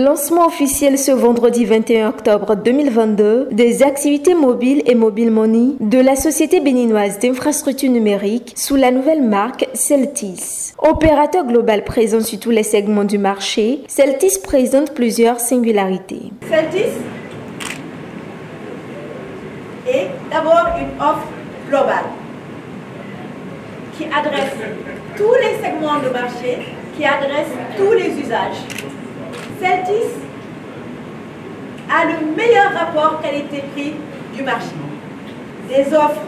Lancement officiel ce vendredi 21 octobre 2022 des activités mobiles et mobile money de la société béninoise d'infrastructures numériques sous la nouvelle marque Celtis. Opérateur global présent sur tous les segments du marché, Celtis présente plusieurs singularités. Celtis est d'abord une offre globale qui adresse tous les segments de marché, qui adresse tous les usages. Celtis a le meilleur rapport qualité-prix du marché. Des offres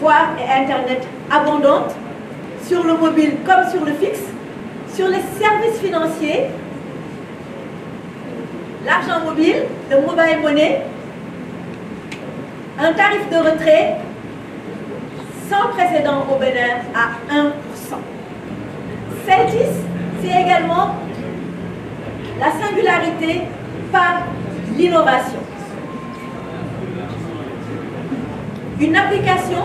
voix et Internet abondantes, sur le mobile comme sur le fixe, sur les services financiers, l'argent mobile, le mobile money, un tarif de retrait sans précédent au Bénin à 1%. Celtis, c'est également la singularité par l'innovation. Une application,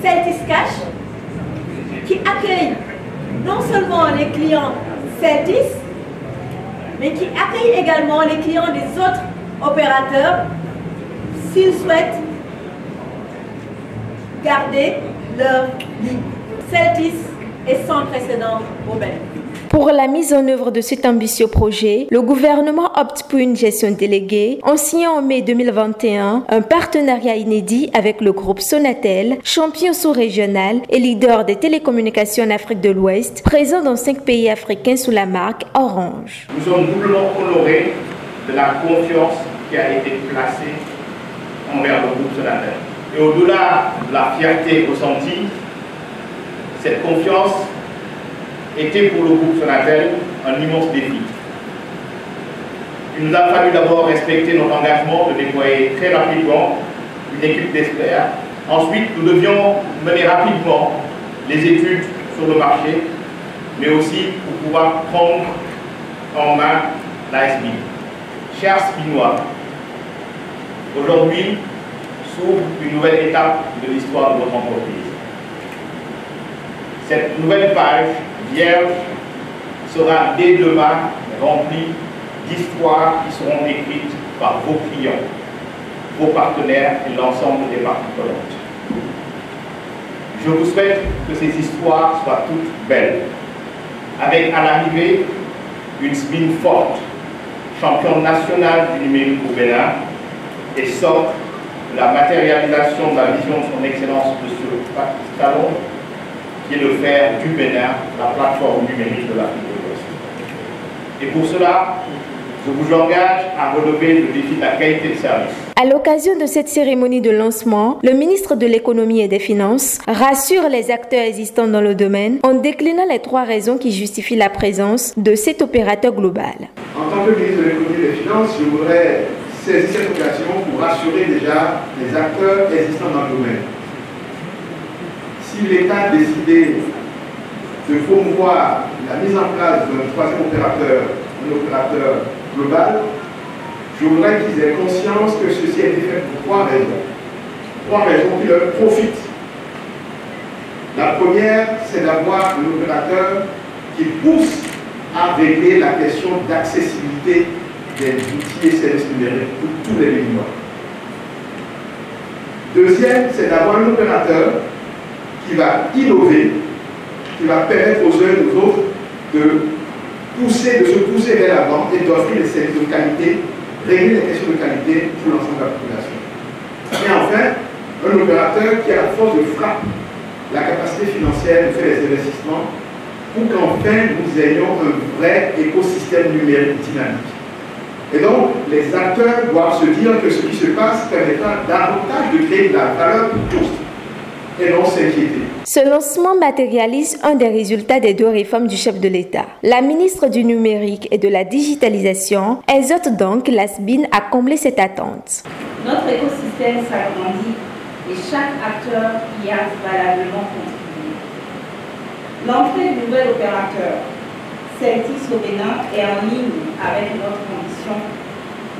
Celtis Cash, qui accueille non seulement les clients Celtis, mais qui accueille également les clients des autres opérateurs s'ils souhaitent garder leur ligne. Celtis est sans précédent au Bénin. Pour la mise en œuvre de cet ambitieux projet, le gouvernement opte pour une gestion déléguée en signant en mai 2021 un partenariat inédit avec le groupe Sonatel, champion sous-régional et leader des télécommunications en Afrique de l'Ouest, présent dans 5 pays africains sous la marque Orange. Nous sommes doublement honorés de la confiance qui a été placée envers le groupe Sonatel. Et au-delà de la fierté ressentie, cette confiance était pour le groupe Sonatel un immense défi. Il nous a fallu d'abord respecter notre engagement de déployer très rapidement une équipe d'experts. Ensuite, nous devions mener rapidement les études sur le marché, mais aussi pour pouvoir prendre en main l'ASB. Chers Spinois, aujourd'hui s'ouvre une nouvelle étape de l'histoire de votre entreprise. Cette nouvelle page vierge sera dès demain remplie d'histoires qui seront écrites par vos clients, vos partenaires et l'ensemble des parties prenantes. Je vous souhaite que ces histoires soient toutes belles, avec à l'arrivée une SBIN forte, championne nationale du numérique au Bénin, et sorte de la matérialisation de la vision de son Excellence M. Talon, qui est de faire du Bénin la plateforme numérique de l'Afrique de l'Ouest. Et pour cela, je vous engage à relever le défi de la qualité de service. À l'occasion de cette cérémonie de lancement, le ministre de l'Économie et des Finances rassure les acteurs existants dans le domaine en déclinant les 3 raisons qui justifient la présence de cet opérateur global. En tant que ministre de l'Économie et des Finances, je voudrais saisir cette occasion pour rassurer déjà les acteurs existants dans le domaine. Si l'État a décidé de promouvoir la mise en place d'un 3e opérateur, un opérateur global, je voudrais qu'ils aient conscience que ceci a été fait pour 3 raisons. 3 raisons qui leur profitent. La première, c'est d'avoir un opérateur qui pousse à régler la question d'accessibilité des outils et services numériques pour tous les Béninois. Deuxième, c'est d'avoir un opérateur qui va innover, qui va permettre aux uns et aux autres de se pousser vers l'avant et d'offrir des services de qualité, régler les questions de qualité pour l'ensemble de la population. Et enfin, un opérateur qui a la force de frappe, la capacité financière de faire des investissements pour qu'enfin nous ayons un vrai écosystème numérique dynamique. Et donc, les acteurs doivent se dire que ce qui se passe permettra davantage de créer de la valeur pour tous et non s'inquiéter. Ce lancement matérialise un des résultats des 2 réformes du chef de l'État. La ministre du Numérique et de la Digitalisation exhorte donc la SBIN à combler cette attente. Notre écosystème s'agrandit et chaque acteur y a valablement contribué. L'entrée du nouvel opérateur, Celtis au Bénin, est en ligne avec notre ambition,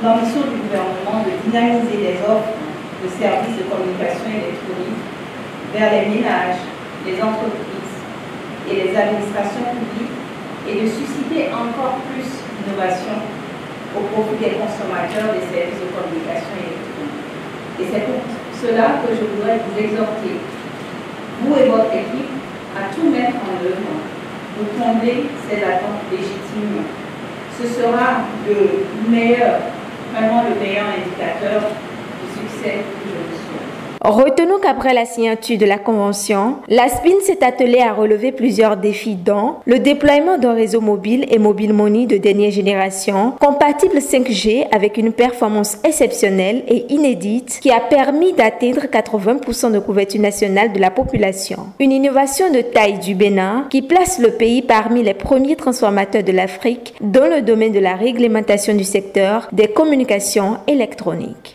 l'ambition du gouvernement de dynamiser les offres de services de communication électronique vers les ménages, les entreprises et les administrations publiques et de susciter d'inciter encore plus l'innovation au profit des consommateurs des services de communication électronique. Et c'est pour cela que je voudrais vous exhorter, vous et votre équipe, à tout mettre en œuvre pour combler ces attentes légitimes. Ce sera le meilleur indicateur du succès que je vous souhaite. Retenons qu'après la signature de la convention, l'ASPIN s'est attelé à relever plusieurs défis dont le déploiement d'un réseau mobile et mobile money de dernière génération, compatible 5G avec une performance exceptionnelle et inédite qui a permis d'atteindre 80% de couverture nationale de la population. Une innovation de taille du Bénin qui place le pays parmi les premiers transformateurs de l'Afrique dans le domaine de la réglementation du secteur des communications électroniques.